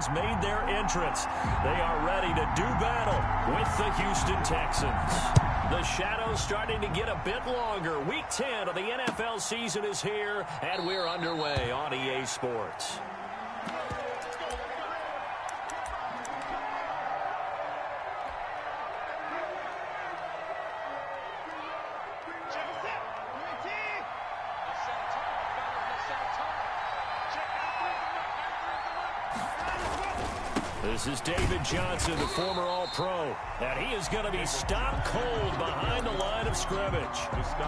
has made their entrance. They are ready to do battle with the Houston Texans. The shadows starting to get a bit longer. Week 10 of the NFL season is here, and we're underway on EA Sports. This is David Johnson, the former All-Pro, and he is going to be stopped cold behind the line of scrimmage.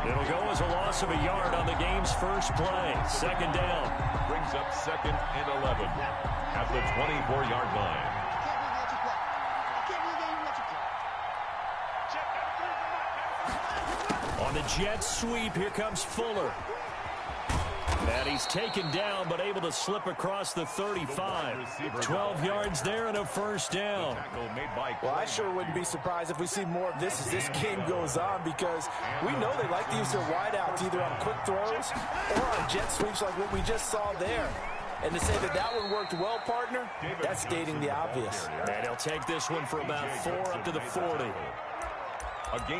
It'll go as a loss of a yard on the game's first play. Second down. Brings up 2nd and 11 at the 24-yard line. On the jet sweep, here comes Fuller. And he's taken down, but able to slip across the 35. 12 yards there and a first down. Well, I sure wouldn't be surprised if we see more of this as this game goes on, because we know they like to use their wideouts either on quick throws or on jet sweeps like what we just saw there. And to say that that one worked well, partner, that's stating the obvious. And he'll take this one for about 4 up to the 40. At the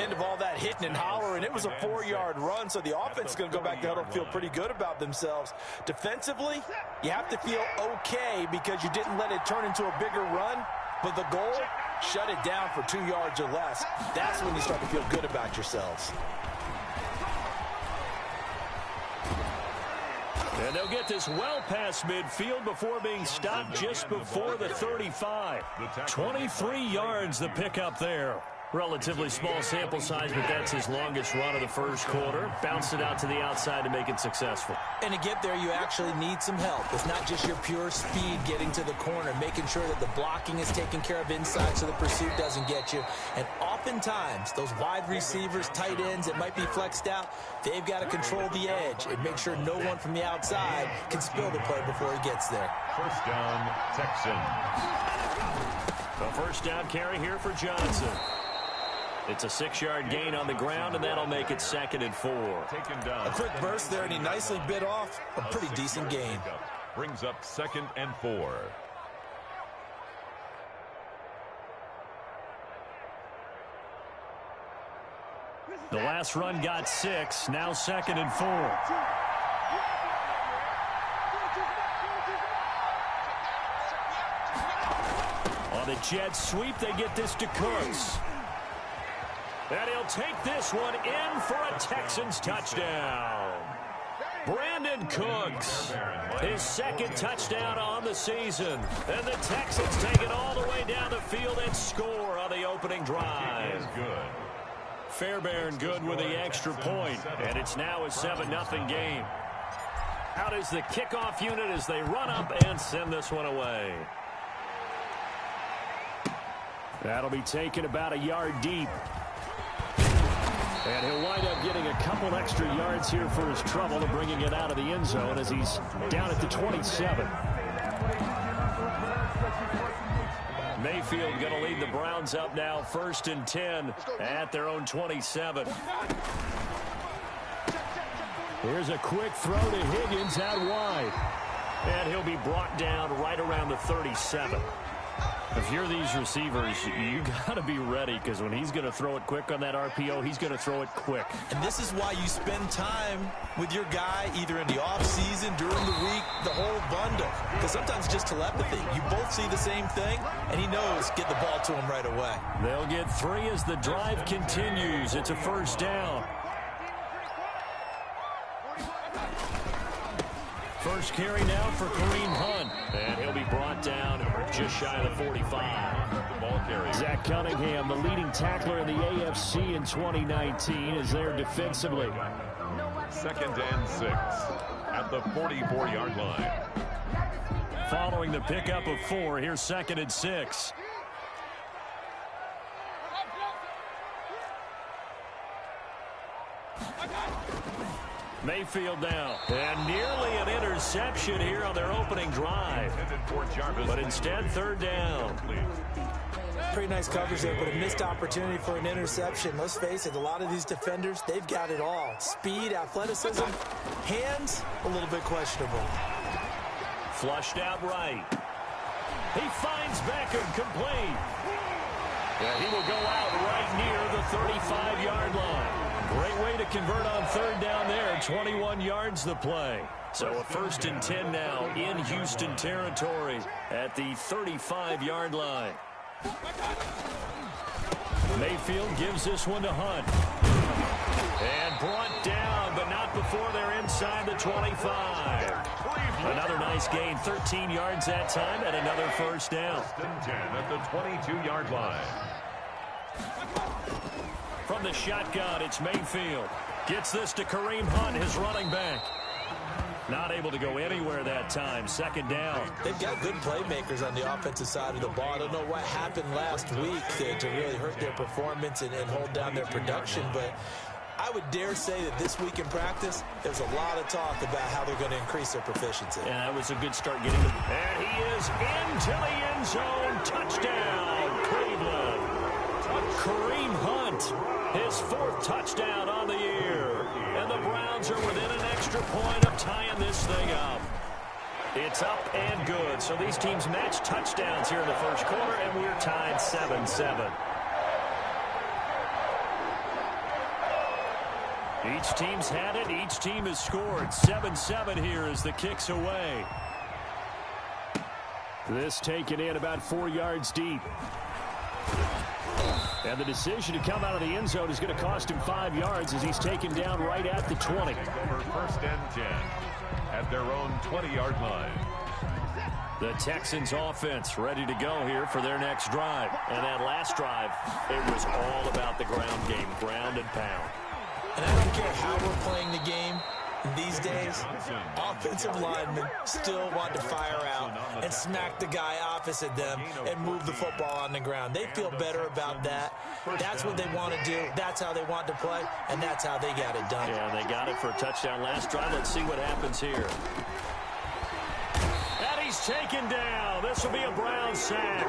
end of all that hitting and hollering, it was a 4-yard run, so the offense is going to go back to huddle and feel pretty good about themselves. Defensively, you have to feel okay because you didn't let it turn into a bigger run, but the goal, shut it down for 2 yards or less. That's when you start to feel good about yourselves. And they'll get this well past midfield before being stopped just before the 35. 23 yards the pickup there. Relatively small sample size, but that's his longest run of the first quarter. Bounced it out to the outside to make it successful. And to get there, you actually need some help. It's not just your pure speed getting to the corner, making sure that the blocking is taken care of inside so the pursuit doesn't get you. And oftentimes, those wide receivers, tight ends that might be flexed out, they've got to control the edge and make sure no one from the outside can spill the play before he gets there. First down, Texans. A first down carry here for Johnson. It's a 6-yard gain on the ground, and that'll make it 2nd and 4. A quick burst there, and he nicely bit off a pretty decent gain. Brings up 2nd and 4. The last run got 6, now 2nd and 4. On the jet sweep, they get this to Cooks. And he'll take this one in for a Texans touchdown. Brandon Cooks, his 2nd touchdown on the season. And the Texans take it all the way down the field and score on the opening drive. Fairbairn good with the extra point, and it's now a 7-0 game. Out is the kickoff unit as they run up and send this one away. That'll be taken about a yard deep. And he'll wind up getting a couple extra yards here for his trouble and bringing it out of the end zone as he's down at the 27. Mayfield going to lead the Browns up now, 1st and 10 at their own 27. Here's a quick throw to Higgins out wide. And he'll be brought down right around the 37. If you're these receivers, you got to be ready, because when he's going to throw it quick on that RPO, he's going to throw it quick. And this is why you spend time with your guy either in the offseason, during the week, the whole bundle. Because sometimes it's just telepathy. You both see the same thing, and he knows get the ball to him right away. They'll get 3 as the drive continues. It's a first down. First carry now for Kareem Hunt. And he'll be brought down just shy of the 45. Ball carry. Zach Cunningham, the leading tackler in the AFC in 2019, is there defensively. 2nd and 6 at the 44-yard line. Following the pickup of 4, here's 2nd and 6. Mayfield now. And nearly an interception here on their opening drive. But instead, 3rd down. Pretty nice coverage there, but a missed opportunity for an interception. Let's face it, a lot of these defenders, they've got it all. Speed, athleticism, hands, a little bit questionable. Flushed out right. He finds Beckham complete. Yeah, he will go out right near the 35-yard line. Great way to convert on third down there. 21 yards the play. So a 1st and 10 now in Houston territory at the 35-yard line. Mayfield gives this one to Hunt. And brought down, but not before they're inside the 25. Another nice gain, 13 yards that time, and another first down. 10 at the 22-yard line. From the shotgun, it's Mayfield. Gets this to Kareem Hunt, his running back. Not able to go anywhere that time. 2nd down. They've got good playmakers on the offensive side of the ball. I don't know what happened last week to really hurt their performance and hold down their production, but I would dare say that this week in practice, there's a lot of talk about how they're going to increase their proficiency. And that was a good start getting them. And he is into the end zone. Touchdown, Cleveland. Kareem Hunt, his 4th touchdown on the year. And the Browns are within an extra point of tying this thing up. It's up and good. So these teams match touchdowns here in the first quarter, and we're tied 7-7. Each team's had it. Each team has scored. 7-7 here as the kick's away. This taken in about 4 yards deep. And the decision to come out of the end zone is going to cost him 5 yards as he's taken down right at the 20. Over 1st and 10 at their own 20-yard line. The Texans offense ready to go here for their next drive. And that last drive, it was all about the ground game, ground and pound. And I don't care how we're playing the game these days, offensive linemen still want to fire out and smack the guy opposite them and move the football on the ground. They feel better about that. That's what they want to do. That's how they want to play, and that's how they got it done. Yeah, they got it for a touchdown last drive. Let's see what happens here. And he's taken down. This will be a Brown sack.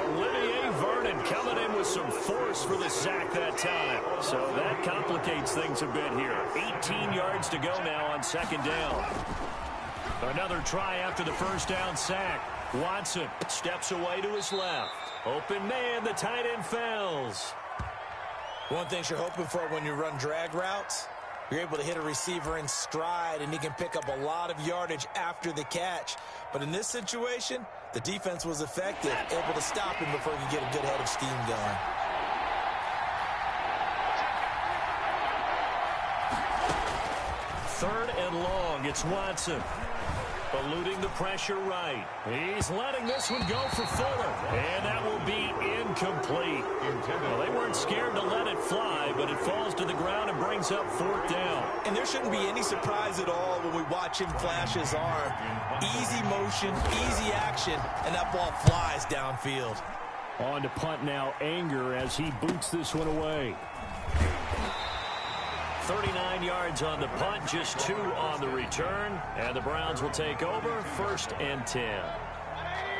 Olivier Vernon coming in with some force for the sack that time. So that complicates things a bit here. 18 yards to go now on 2nd down. Another try after the first down sack. Watson steps away to his left. Open man, the tight end Fells. One thing you're hoping for when you run drag routes, you're able to hit a receiver in stride, and he can pick up a lot of yardage after the catch. But in this situation, the defense was effective, able to stop him before he could get a good head of steam going. Third and long, it's Watson. Eluding the pressure right. He's letting this one go for Fuller. And that will be incomplete. Well, they weren't scared to let it fly, but it falls to the ground and brings up 4th down. And there shouldn't be any surprise at all when we watch him flash his arm. Easy motion, easy action, and that ball flies downfield. On to punt now, Anger as he boots this one away. 39 yards on the punt, just 2 on the return. And the Browns will take over, 1st and 10.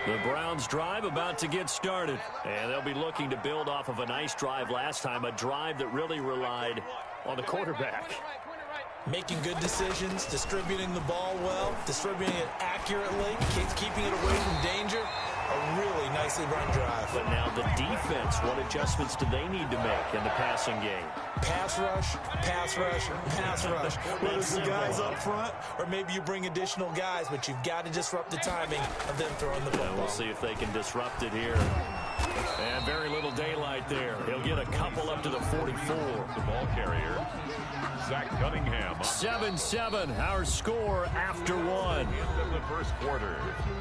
The Browns drive about to get started. And they'll be looking to build off of a nice drive last time, a drive that really relied on the quarterback. Making good decisions, distributing the ball well, distributing it accurately, keeping it away from danger. A really nicely run drive. But now the defense, what adjustments do they need to make in the passing game? Pass rush, pass rush, pass rush. Whether it's the guys up front or maybe you bring additional guys, but you've got to disrupt the timing of them throwing the football. And we'll see if they can disrupt it here. And very little daylight there. He'll get a couple up to the 44. The ball carrier, Zach Cunningham. 7-7, our score after 1. End of the first quarter,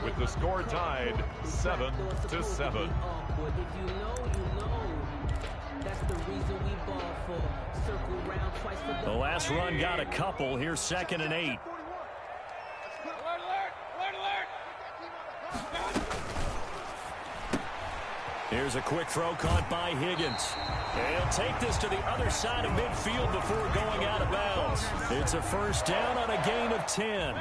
with the score tied 7-7. The last run got a couple. Here's 2nd and 8. Here's a quick throw caught by Higgins. He'll take this to the other side of midfield before going out of bounds. It's a 1st down on a gain of 10.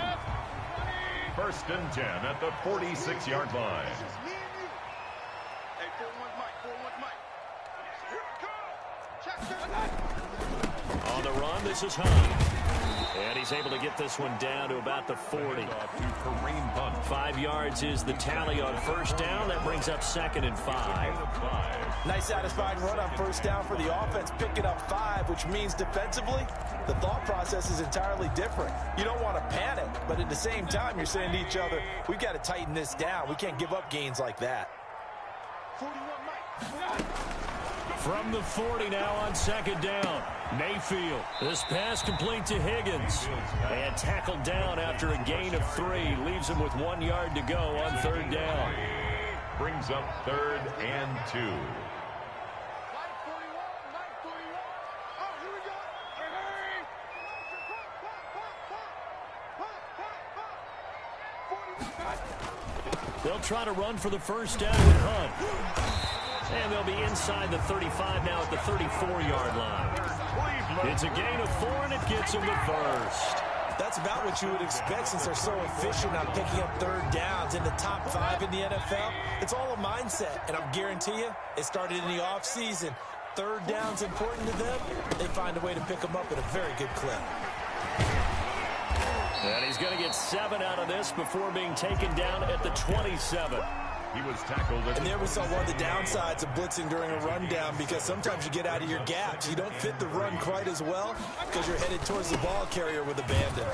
1st and 10 at the 46-yard line. On the run, this is Hunt. And he's able to get this one down to about the 40. 5 yards is the tally on first down. That brings up 2nd and 5. Nice satisfying run on first down for the offense, picking up 5, which means defensively, the thought process is entirely different. You don't want to panic, but at the same time, you're saying to each other, we've got to tighten this down. We can't give up gains like that. From the 40 now on 2nd down. Mayfield. This pass complete to Higgins. And tackled down after a gain of 3. Leaves him with 1 yard to go on 3rd down. Brings up 3rd and 2. They'll try to run for the first down with Hunt. And they'll be inside the 35 now at the 34-yard line. It's a gain of 4, and it gets them the first. That's about what you would expect since they're so efficient on picking up 3rd downs in the top 5 in the NFL. It's all a mindset, and I guarantee you, it started in the offseason. 3rd down's important to them. They find a way to pick them up at a very good clip. And he's going to get 7 out of this before being taken down at the 27. He was tackled. And there we saw one of the downsides of blitzing during a rundown, because sometimes you get out of your gaps. You don't fit the run quite as well because you're headed towards the ball carrier with abandon.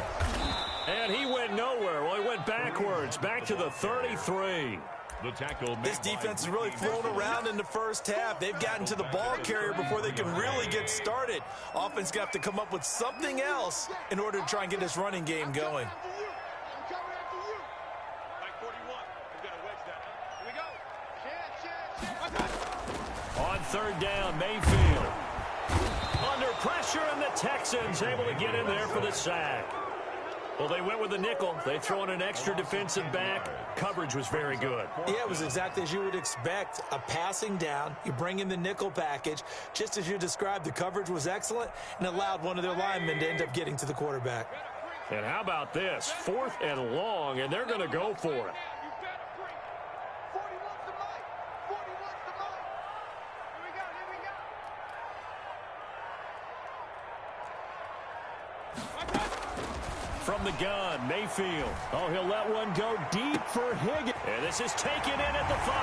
And he went nowhere. Well, he went backwards, back to the 33. The tackle. This defense has really flown around in the first half. They've gotten to the ball carrier before they can really get started. Offense got to come up with something else in order to try and get this running game going. On 3rd down, Mayfield. Under pressure, and the Texans able to get in there for the sack. Well, they went with the nickel. They throw in an extra defensive back. Coverage was very good. Yeah, it was exactly as you would expect. A passing down. You bring in the nickel package. Just as you described, the coverage was excellent and allowed one of their linemen to end up getting to the quarterback. And how about this? 4th and long, and they're going to go for it. From the gun, Mayfield. Oh, he'll let one go deep for Higgins. And this is taken in at the 5.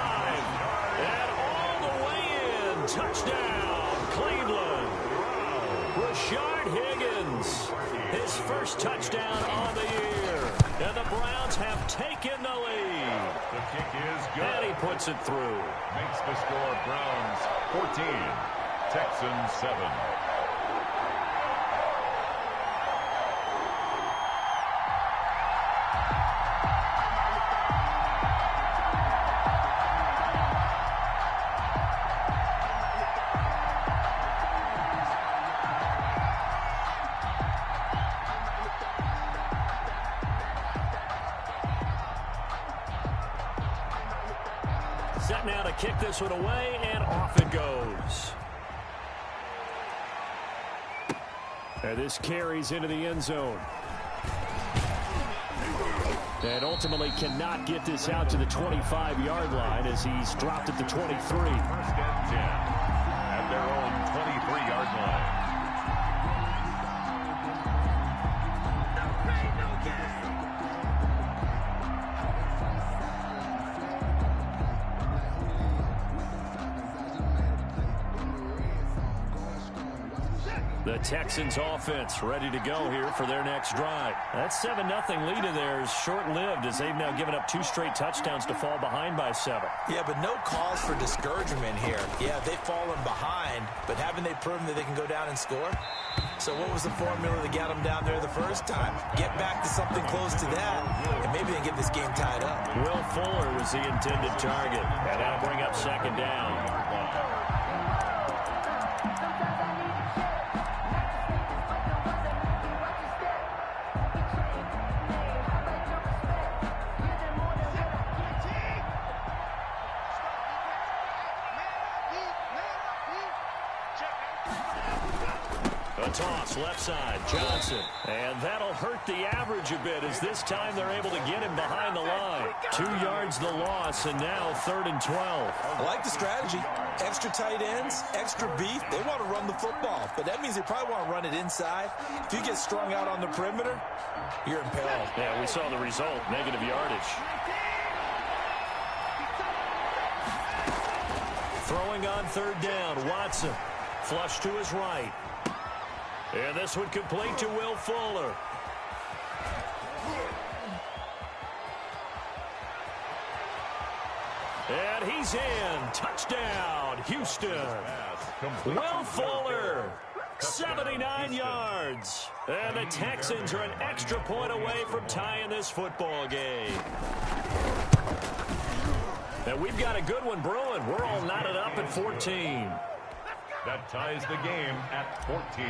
And all the way in. Touchdown, Cleveland. Rashard Higgins. His first touchdown on the year. And the Browns have taken the lead. The kick is good. And he puts it through. Makes the score Browns 14, Texans 7. Set now to kick this one away, and off it goes. And this carries into the end zone. And ultimately cannot get this out to the 25-yard line as he's dropped at the 23. First and 10 at their own 23-yard line. The Texans offense ready to go here for their next drive. That 7-0 lead of theirs short-lived as they've now given up 2 straight touchdowns to fall behind by 7. Yeah, but no cause for discouragement here. Yeah, they've fallen behind, but haven't they proven that they can go down and score? So what was the formula that got them down there the first time? Get back to something close to that, and maybe they can get this game tied up. Will Fuller was the intended target, and that'll bring up 2nd down. toss, left side, Johnson. And that'll hurt the average a bit as this time they're able to get him behind the line. 2 yards the loss, and now 3rd and 12. I like the strategy. Extra tight ends, extra beef. They want to run the football, but that means they probably want to run it inside. If you get strung out on the perimeter, you're in peril. Yeah, we saw the result, negative yardage. Throwing on 3rd down, Watson. Flush to his right. And this one complete to Will Fuller. And he's in. Touchdown, Houston. Will Fuller, 79 yards. And the Texans are an extra point away from tying this football game. And we've got a good one brewing. We're all knotted up at 14. That ties the game at 14.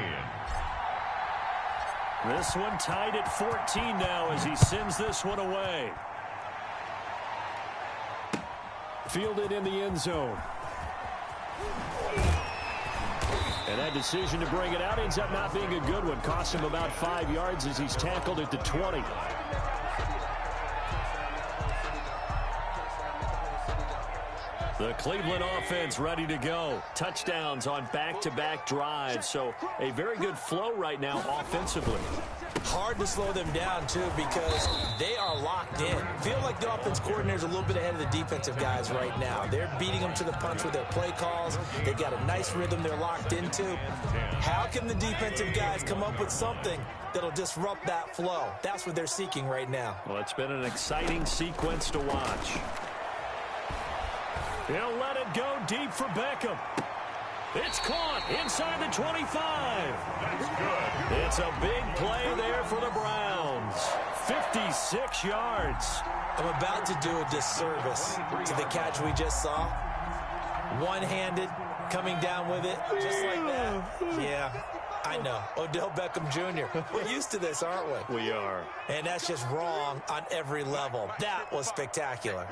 This one tied at 14 now as he sends this one away. Fielded in the end zone. And that decision to bring it out ends up not being a good one. Costs him about 5 yards as he's tackled at the 20. The Cleveland offense ready to go. Touchdowns on back-to-back drives. So a very good flow right now offensively. Hard to slow them down, too, because they are locked in. Feel like the offense coordinator's a little bit ahead of the defensive guys right now. They're beating them to the punch with their play calls. They've got a nice rhythm they're locked into. How can the defensive guys come up with something that'll disrupt that flow? That's what they're seeking right now. Well, it's been an exciting sequence to watch. He'll let it go deep for Beckham. It's caught inside the 25. That's good. It's a big play there for the Browns. 56 yards. I'm about to do a disservice to the catch we just saw. One-handed, coming down with it, just like that. Yeah, I know. Odell Beckham Jr. We're used to this, aren't we? We are. And that's just wrong on every level. That was spectacular.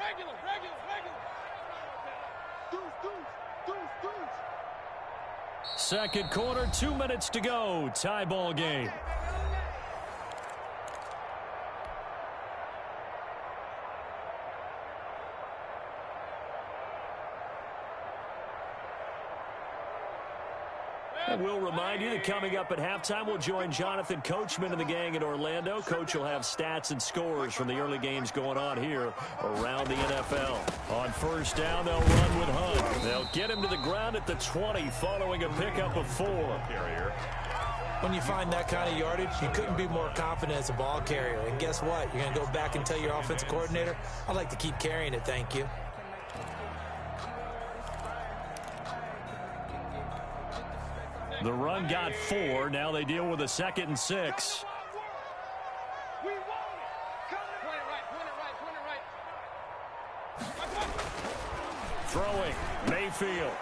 Second quarter, 2 minutes to go. Tie ball game. And we'll remind you that coming up at halftime, we'll join Jonathan Coachman and the gang in Orlando. Coach will have stats and scores from the early games going on here around the NFL. On first down, they'll run with Hunt. They'll get him to the ground at the 20 following a pickup of 4. When you find that kind of yardage, you couldn't be more confident as a ball carrier. And guess what? You're going to go back and tell your offensive coordinator, I'd like to keep carrying it, thank you. The run got 4. Now they deal with a 2nd and 6. Throwing, Mayfield.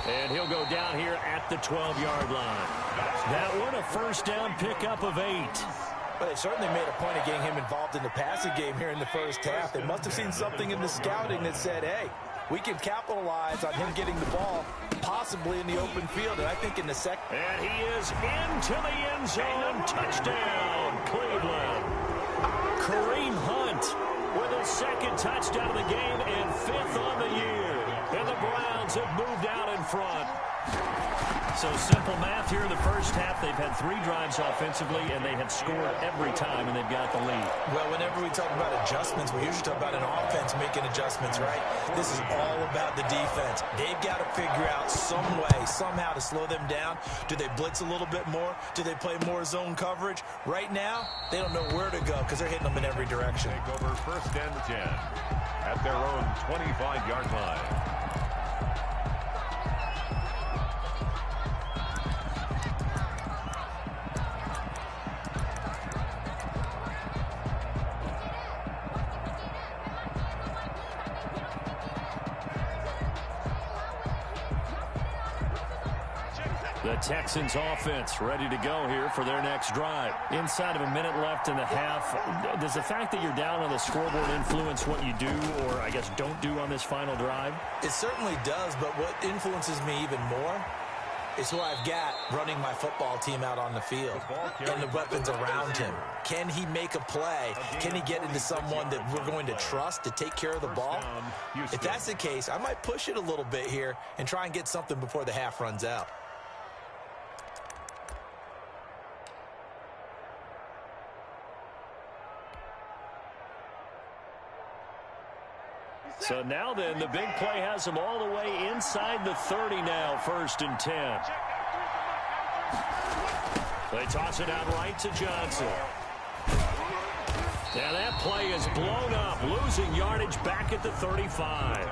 And he'll go down here at the 12-yard line. That one a first down pickup of 8. Well, they certainly made a point of getting him involved in the passing game here in the first half. They must have seen something in the scouting that said, hey, we can capitalize on him getting the ball, possibly in the open field. And I think in the second. And he is into the end zone. Touchdown, Cleveland. Kareem Hunt with his 2nd touchdown of the game and 5th on the year. And the Browns have moved out in front. So simple math here in the first half. They've had 3 drives offensively, and they have scored every time, and they've got the lead. Well, whenever we talk about adjustments, we usually talk about an offense making adjustments, right? This is all about the defense. They've got to figure out some way, somehow to slow them down. Do they blitz a little bit more? Do they play more zone coverage? Right now, they don't know where to go because they're hitting them in every direction. Take over 1st and 10 at their own 25-yard line. The Texans offense ready to go here for their next drive. Inside of a minute left in the half, does the fact that you're down on the scoreboard influence what you do or, I guess, don't do on this final drive? It certainly does, but what influences me even more is who I've got running my football team out on the field and the weapons around him. Can he make a play? Can he get into someone that we're going to trust to take care of the ball? If that's the case, I might push it a little bit here and try and get something before the half runs out. So now then, the big play has them all the way inside the 30 now, 1st and 10. They toss it out right to Johnson. Now that play is blown up, losing yardage back at the 35.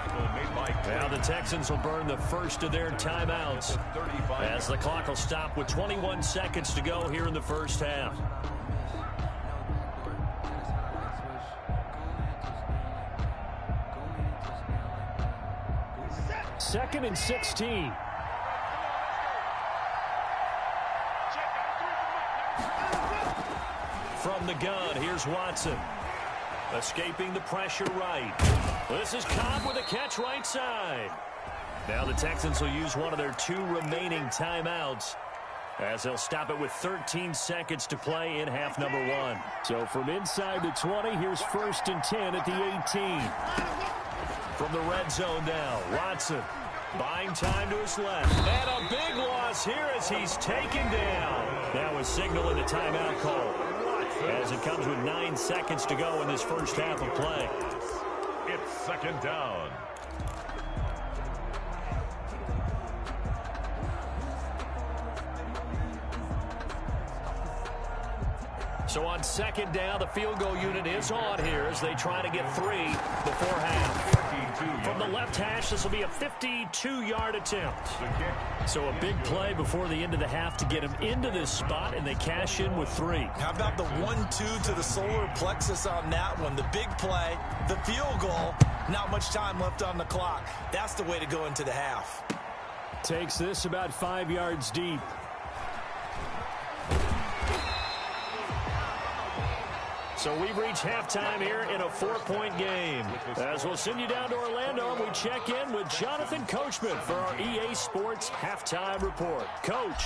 Now the Texans will burn the first of their timeouts as the clock will stop with 21 seconds to go here in the first half. 2nd and 16. From the gun, here's Watson. Escaping the pressure right. This is Cobb with a catch right side. Now the Texans will use one of their 2 remaining timeouts as they'll stop it with 13 seconds to play in half number 1. So from inside the 20, here's 1st and 10 at the 18. From the red zone now, Watson buying time to his left. And a big loss here as he's taken down. That was signaling a timeout call as it comes with 9 seconds to go in this first half of play. It's 2nd down. So on 2nd down, the field goal unit is on here as they try to get 3 before half. From the left hash, this will be a 52-yard attempt. So a big play before the end of the half to get him into this spot, and they cash in with 3. How about the 1-2 to the solar plexus on that one? The big play, the field goal, not much time left on the clock. That's the way to go into the half. Takes this about 5 yards deep. So we've reached halftime here in a 4-point game. As we'll send you down to Orlando, we check in with Jonathan Coachman for our EA Sports Halftime Report. Coach.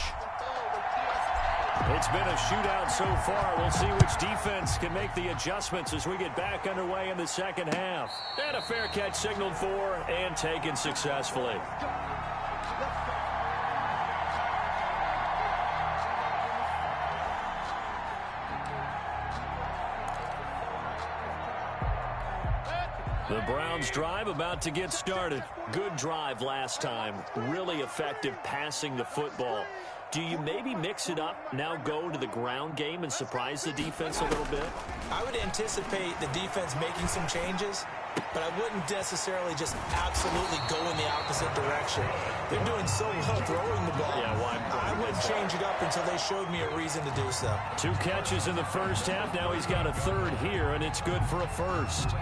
It's been a shootout so far. We'll see which defense can make the adjustments as we get back underway in the second half. And a fair catch signaled for and taken successfully. The Browns drive about to get started. Good drive last time. Really effective passing the football. Do you maybe mix it up, now go to the ground game and surprise the defense a little bit? I would anticipate the defense making some changes, but I wouldn't necessarily just absolutely go in the opposite direction. They're doing so well throwing the ball. Yeah, well, I wouldn't change it up until they showed me a reason to do so. 2 catches in the first half. Now he's got a 3rd here, and it's good for a 1st.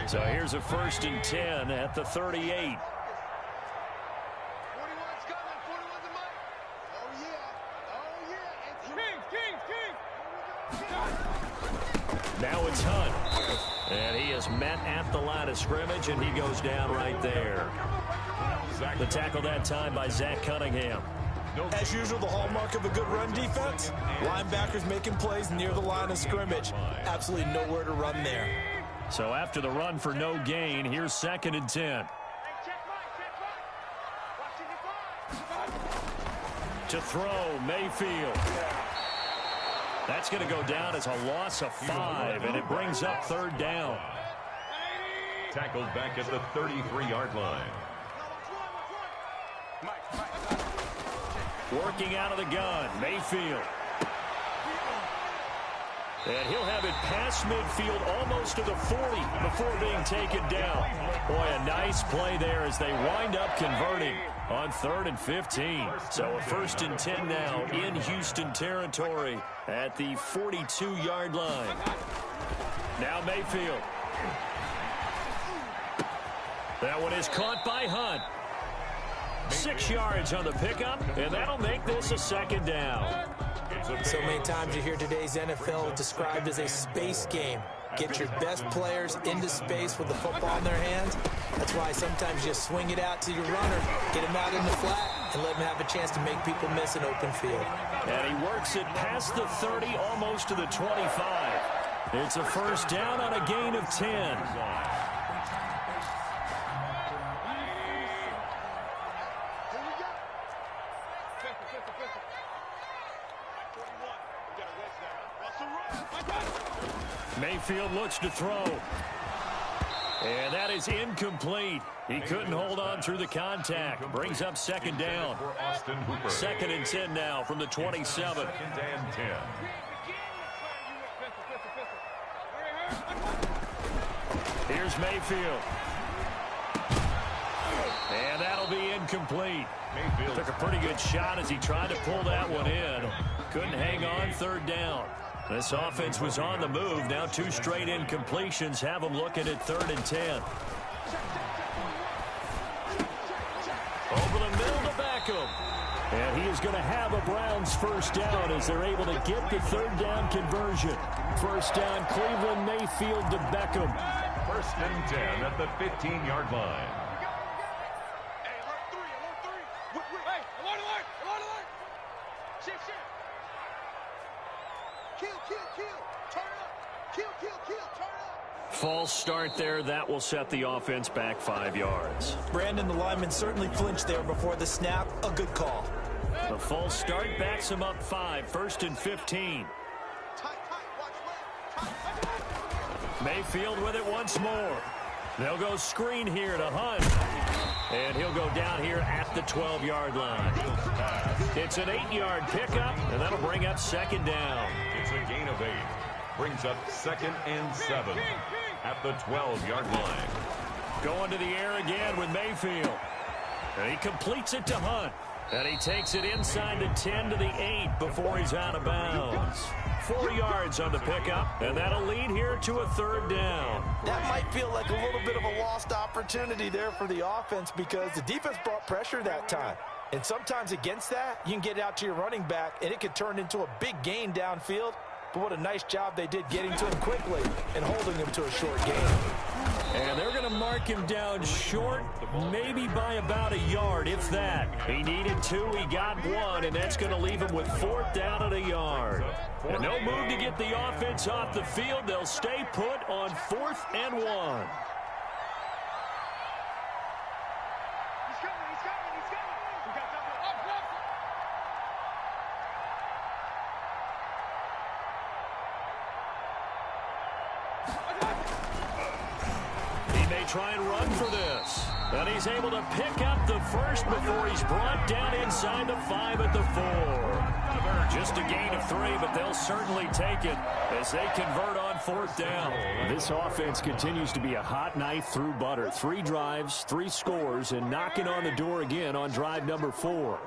So here's a 1st and 10 at the 38. Now it's Hunt. And he is met at the line of scrimmage, and he goes down right there. The tackle that time by Zach Cunningham. As usual, the hallmark of a good run defense, linebackers making plays near the line of scrimmage. Absolutely nowhere to run there. So after the run for no gain, here's 2nd and 10. To throw, Mayfield. That's going to go down as a loss of 5, and it brings up 3rd down. Tackled back at the 33-yard line. Working out of the gun, Mayfield. And he'll have it past midfield almost to the 40 before being taken down. Boy, a nice play there as they wind up converting on 3rd and 15. So a 1st and 10 now in Houston territory at the 42-yard line. Now Mayfield. That one is caught by Hunt. 6 yards on the pickup, and that'll make this a second down. So many times you hear today's NFL described as a space game. Get your best players into space with the football in their hands. That's why sometimes you just swing it out to your runner, get him out in the flat, and let him have a chance to make people miss an open field. And he works it past the 30, almost to the 25. It's a first down on a gain of 10. Mayfield looks to throw. And that is incomplete. He couldn't hold on through the contact. Brings up second down. Second and 10 now from the 27. Second and 10. Here's Mayfield. And that'll be incomplete. Mayfield took a pretty good shot as he tried to pull that one in. Couldn't hang on, third down. This offense was on the move. Now 2 straight incompletions have them looking at 3rd and 10. Over the middle to Beckham. And he is going to have a Browns first down as they're able to get the 3rd down conversion. First down, Cleveland, Mayfield to Beckham. First and 10 at the 15-yard line. False start there. That will set the offense back 5 yards. Brandon, the lineman certainly flinched there before the snap. A good call. The false start backs him up 5. First and 15. Mayfield with it once more. They'll go screen here to Hunt. And he'll go down here at the 12-yard line. It's an 8-yard pickup, and that'll bring up second down. It's a gain of 8. Brings up second and 7 at the 12-yard line. Going to the air again with Mayfield. And he completes it to Hunt. And he takes it inside the 10 to the 8 before he's out of bounds. 4 yards on the pickup, and that'll lead here to a 3rd down. That might feel like a little bit of a lost opportunity there for the offense because the defense brought pressure that time. And sometimes against that, you can get it out to your running back, and it could turn into a big gain downfield. But what a nice job they did getting to him quickly and holding him to a short gain. And they're going to mark him down short, maybe by about a yard, if that. He needed 2, he got 1, and that's going to leave him with 4th down and a yard. And no move to get the offense off the field. They'll stay put on 4th and 1. Try and run for this. And he's able to pick up the first before he's brought down inside the 5 at the 4. Just a gain of 3, but they'll certainly take it as they convert on 4th down. This offense continues to be a hot knife through butter. 3 drives, 3 scores, and knocking on the door again on drive number 4.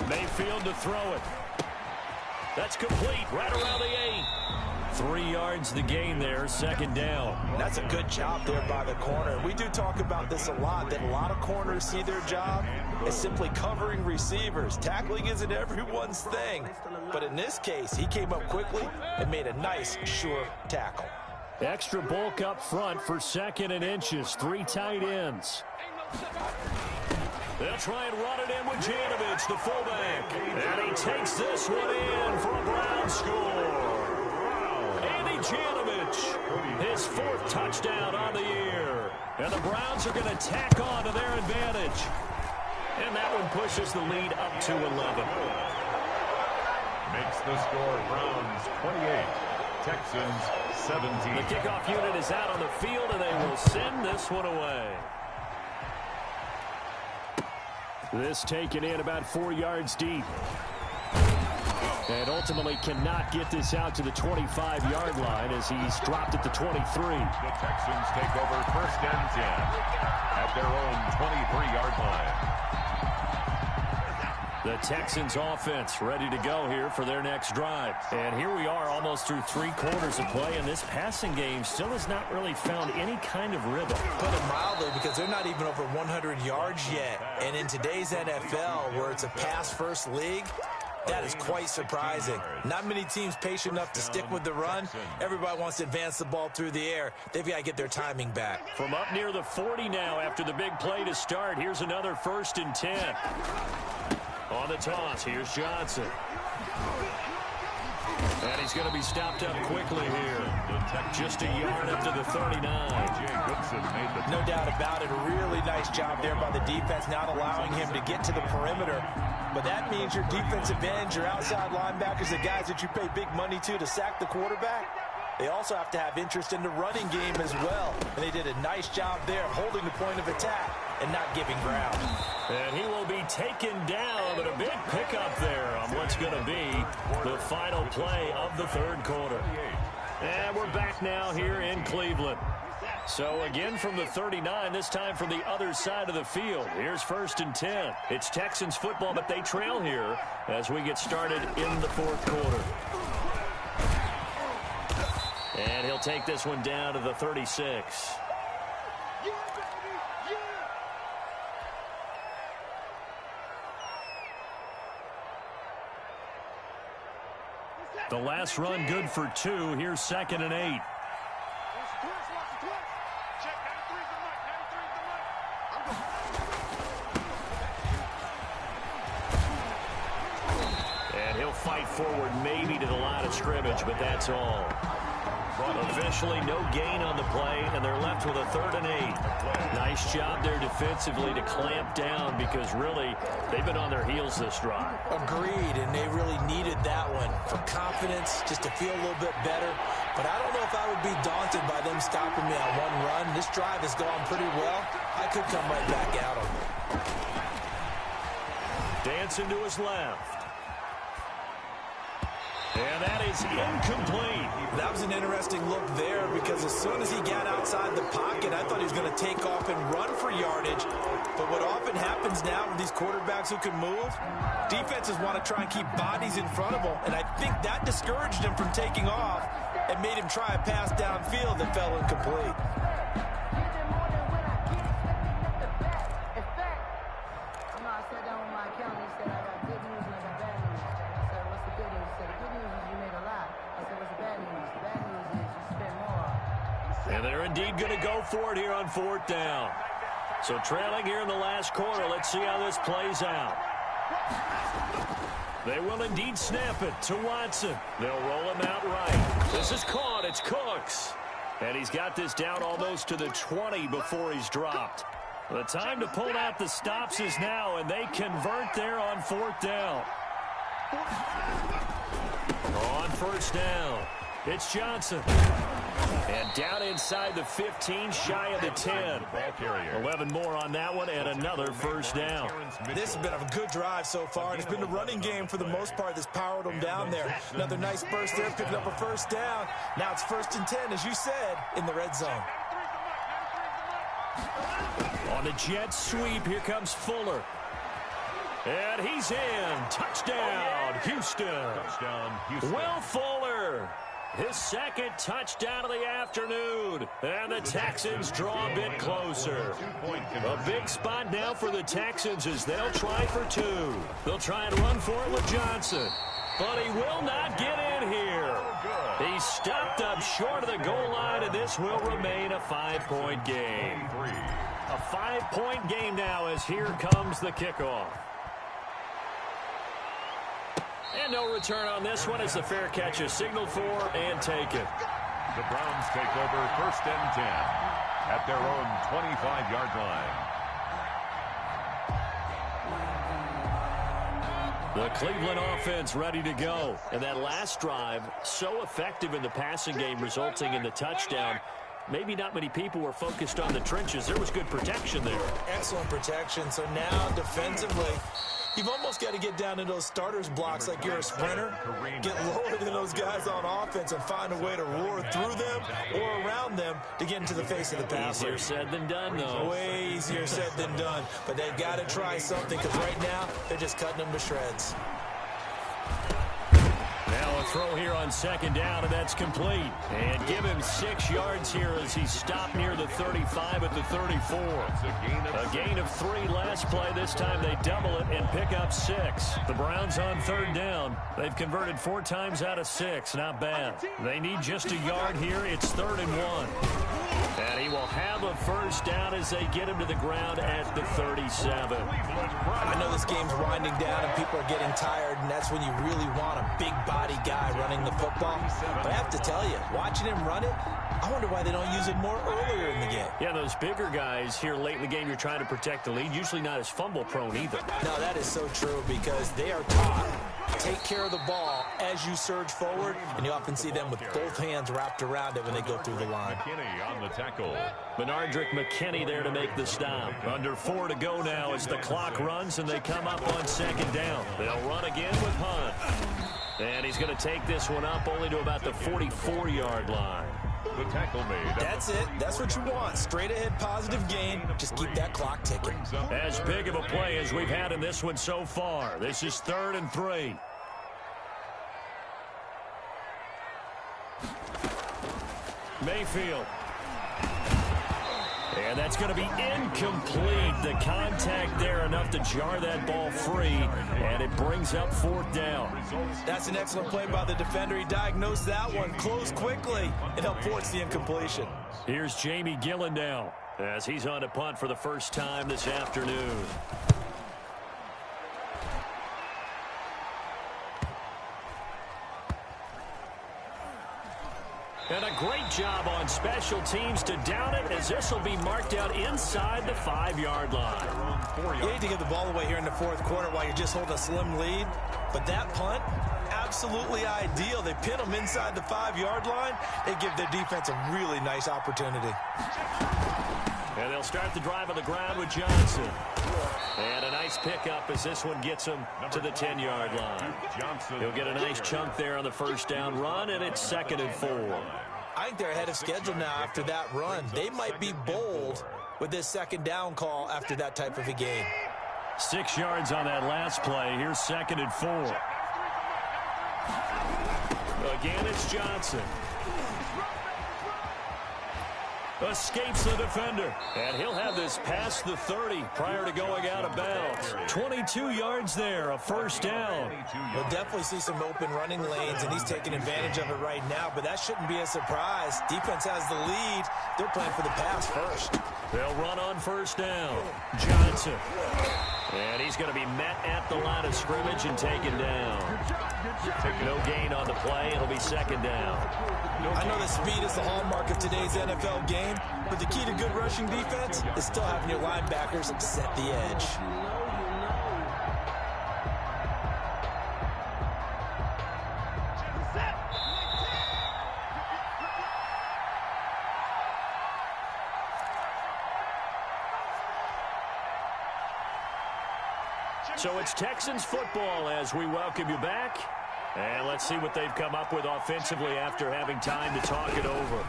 Mayfield to throw it. That's complete right around the 8. 3 yards the gain there, second down. That's a good job there by the corner. We do talk about this a lot, that a lot of corners see their job as simply covering receivers. Tackling isn't everyone's thing. But in this case, he came up quickly and made a nice, sure tackle. Extra bulk up front for 2nd and inches. 3 tight ends. They'll try and run it in with Janovich, the fullback. And he takes this one in for a Brown score. Andy Janovich, his 4th touchdown on the year. And the Browns are going to tack on to their advantage. And that one pushes the lead up to 11. Makes the score Browns 28, Texans 17. The kickoff unit is out on the field, and they will send this one away. This taken in about 4 yards deep. And ultimately cannot get this out to the 25-yard line as he's dropped at the 23. The Texans take over first and 10 at their own 23-yard line. The Texans offense ready to go here for their next drive. And here we are almost through 3 quarters of play, and this passing game still has not really found any kind of rhythm. Put it mildly, because they're not even over 100 yards yet. And in today's NFL, where it's a pass-first league, that is quite surprising. Not many teams patient enough to stick with the run. Everybody wants to advance the ball through the air. They've got to get their timing back. From up near the 40 now after the big play to start, here's another 1st and 10. On the toss, here's Johnson. And he's going to be stopped up quickly here. Just a yard up to the 39. No doubt about it. A really nice job there by the defense, not allowing him to get to the perimeter. But that means your defensive ends, your outside linebackers, the guys that you pay big money to sack the quarterback, they also have to have interest in the running game as well. And they did a nice job there holding the point of attack and not giving ground. And he will be taken down, but a big pickup there on what's going to be the final play of the 3rd quarter. And we're back now here in Cleveland. So again from the 39, this time from the other side of the field. Here's 1st and 10. It's Texans football, but they trail here as we get started in the 4th quarter. And he'll take this one down to the 36. The last run good for 2. Here's 2nd and 8. And he'll fight forward maybe to the line of scrimmage, but that's all. Officially no gain on the play, and they're left with a 3rd and 8. Nice job there defensively to clamp down, because really they've been on their heels this drive. Agreed, and they really needed that one for confidence, just to feel a little bit better. But I don't know if I would be daunted by them stopping me on one run. This drive has gone pretty well. I could come right back at them. Dancing to his left. And that is incomplete. That was an interesting look there, because as soon as he got outside the pocket, I thought he was going to take off and run for yardage. But what often happens now with these quarterbacks who can move, defenses want to try and keep bodies in front of them. And I think that discouraged him from taking off and made him try a pass downfield that fell incomplete. And they're indeed going to go for it here on 4th down. So trailing here in the last quarter. Let's see how this plays out. They will indeed snap it to Watson. They'll roll him out right. This is caught. It's Cooks. And he's got this down almost to the 20 before he's dropped. The time to pull out the stops is now, and they convert there on 4th down. On 1st down, it's Johnson. And down inside the 15, shy of the 10. 11 more on that one, and another 1st down. This has been a good drive so far, and it's been the running game for the most part that's powered them down there. Another nice burst there, picking up a 1st down. Now it's 1st and 10, as you said, in the red zone. On the jet sweep, here comes Fuller. And he's in. Touchdown, Houston. Touchdown, Houston. Will Fuller. His 2nd touchdown of the afternoon. And the Texans draw a bit closer. A big spot now for the Texans as they'll try for 2. They'll try and run for it with Johnson. But he will not get in here. He's stopped up short of the goal line, and this will remain a 5-point game. A 5-point game now as here comes the kickoff. And no return on this one as the fair catch is signaled for and taken. The Browns take over 1st and 10 at their own 25-yard line. The Cleveland offense ready to go. And that last drive, so effective in the passing game, resulting in the touchdown. Maybe not many people were focused on the trenches. There was good protection there. Excellent protection. So now defensively, You've almost got to get down in those starters blocks like you're a sprinter, get lower than those guys on offense and find a way to roar through them or around them to get into the face of the passer. Easier said than done, though. Way easier said than done. But they've got to try something because right now they're just cutting them to shreds. Now a throw here on second down, and that's complete. And give him 6 yards here as he's stopped near the 35 at the 34. A gain of 3 last play. This time they double it and pick up 6. The Browns on third down. They've converted 4 times out of 6. Not bad. They need just a yard here. It's 3rd and 1. And he will have a first down as they get him to the ground at the 37. I know this game's winding down and people are getting tired, and that's when you really want a big body guy running the football. But I have to tell you, watching him run it, I wonder why they don't use it more earlier in the game. Yeah, those bigger guys here late in the game, you're trying to protect the lead, usually not as fumble prone either. No, that is so true because they are taught take care of the ball as you surge forward, and you often see them with both hands wrapped around it when they go through the line. McKinney on the tackle. Benardrick McKinney there to make the stop. Under 4 to go now as the clock runs and they come up on second down. They'll run again with Hunt. And he's going to take this one up only to about the 44-yard line. The tackle made. That's it. That's what you want. Straight ahead positive gain. Just keep that clock ticking. As big of a play as we've had in this one so far. This is 3rd and 3. Mayfield. And that's going to be incomplete. The contact there enough to jar that ball free, and it brings up 4th down. That's an excellent play by the defender. He diagnosed that one, closed quickly, and helped force the incompletion. Here's Jamie Gillen now as he's on to punt for the first time this afternoon. And a great job on special teams to down it as this will be marked out inside the 5-yard line. You hate to give the ball away here in the 4th quarter while you're just holding a slim lead, but that punt, absolutely ideal. They pin them inside the 5-yard line. They give their defense a really nice opportunity. And they'll start the drive on the ground with Johnson. And a nice pickup as this one gets him to the 10-yard line. He'll get a nice chunk there on the first down run, and it's 2nd and 4. I think they're ahead of schedule now after that run. They might be bold with this 2nd down call after that type of a game. 6 yards on that last play. Here's 2nd and 4. Again, it's Johnson. Escapes the defender, and he'll have this past the 30 prior to going out of bounds. 22 yards there, a first down. We'll definitely see some open running lanes, and he's taking advantage of it right now, but that shouldn't be a surprise. Defense has the lead. They're playing for the pass first. They'll run on first down. Johnson. And he's going to be met at the line of scrimmage and taken down. No gain on the play. It'll be 2nd down. I know that speed is the hallmark of today's NFL game, but the key to good rushing defense is still having your linebackers set the edge. So it's Texans football as we welcome you back. And let's see what they've come up with offensively after having time to talk it over.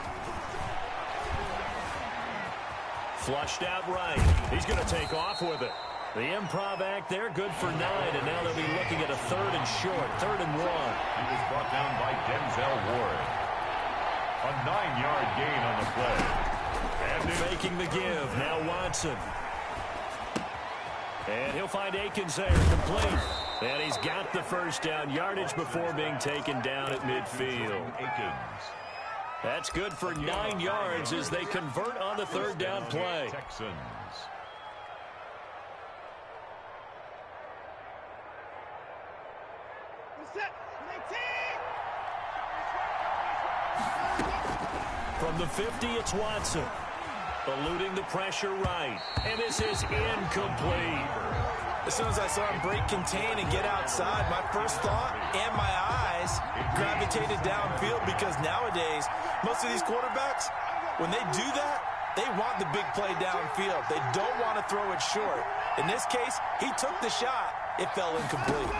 Flushed out right. He's going to take off with it. The improv act there, good for 9, and now they'll be looking at a 3rd and short, 3rd and 1. He was brought down by Denzel Ward. A 9-yard gain on the play. And faking the give, now Watson. And he'll find Akins there, complete. And he's got the first down, yardage before being taken down at midfield. That's good for 9 yards as they convert on the 3rd down play. Texans. From the 50, it's Watson. Eluding the pressure right. And this is incomplete. As soon as I saw him break contain and get outside, my first thought and my eyes gravitated downfield because nowadays, most of these quarterbacks, when they do that, they want the big play downfield. They don't want to throw it short. In this case, he took the shot, it fell incomplete.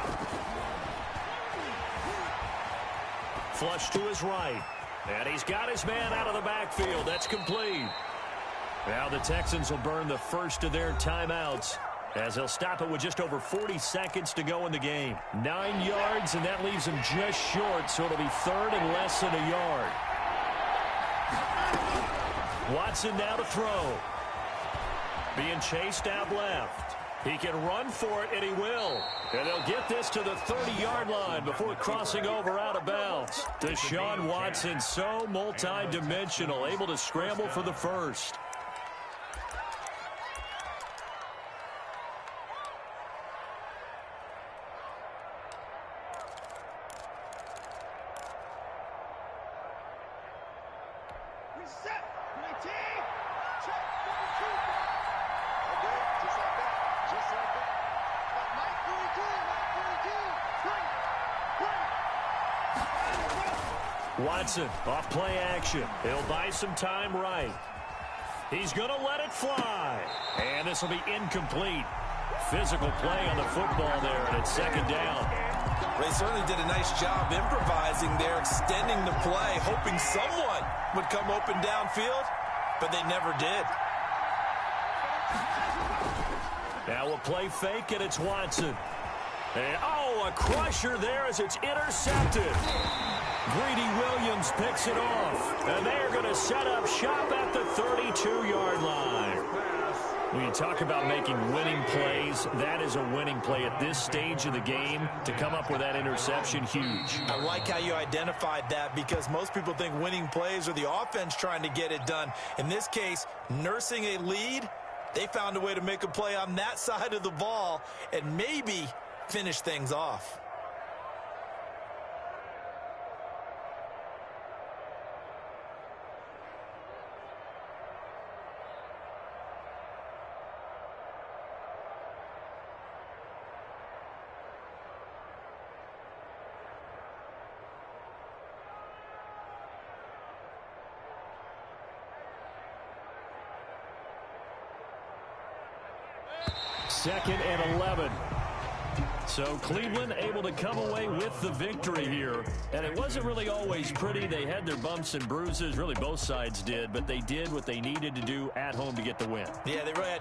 Flush to his right. And he's got his man out of the backfield. That's complete. Now the Texans will burn the first of their timeouts, as they'll stop it with just over 40 seconds to go in the game. 9 yards, and that leaves them just short, so it'll be third and less than a yard. Watson now to throw. Being chased out left. He can run for it, and he will. And they'll get this to the 30-yard line before crossing over out of bounds. Deshaun Watson, so multi-dimensional, able to scramble for the first. Watson off play action. He'll buy some time right. He's going to let it fly. And this will be incomplete. Physical play on the football there, and it's second down. They certainly did a nice job improvising there, extending the play, hoping someone would come open downfield, but they never did. Now a play fake, and it's Watson. And, oh, a crusher there as it's intercepted. Greedy Williams picks it off, and they're going to set up shop at the 32-yard line. When you talk about making winning plays, that is a winning play at this stage of the game. To come up with that interception, huge. I like how you identified that, because most people think winning plays are the offense trying to get it done. In this case, nursing a lead, they found a way to make a play on that side of the ball and maybe finish things off. Second and 11. So Cleveland able to come away with the victory here. And it wasn't really always pretty. They had their bumps and bruises. Really both sides did. But they did what they needed to do at home to get the win. Yeah, they really had to